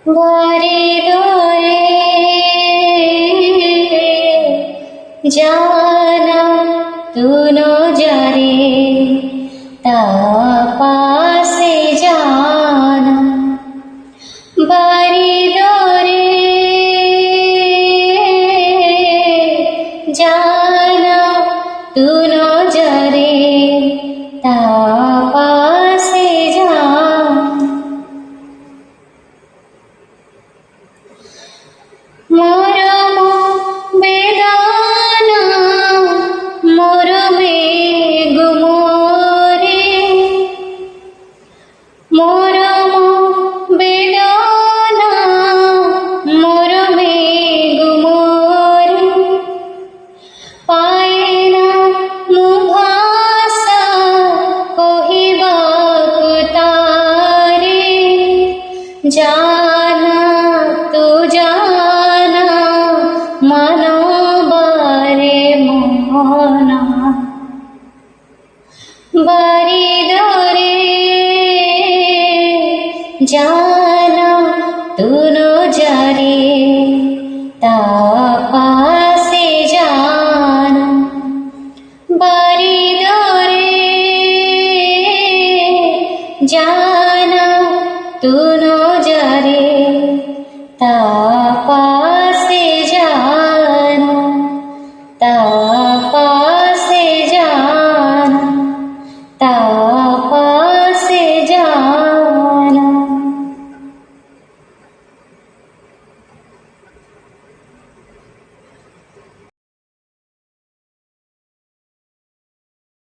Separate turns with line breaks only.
বারে দরে জানা তু নজরে তা পাশে জানা বারে দরে জানা তু নজরে তা পাশে জানা মরম বেদনা মরমে গুমরে মরম বেদনা মরমে গুমরে পায়ে না মুভাষা কহিবাকু তারে জানা তু জানা মানবারে মোহনা বারি দরে জানা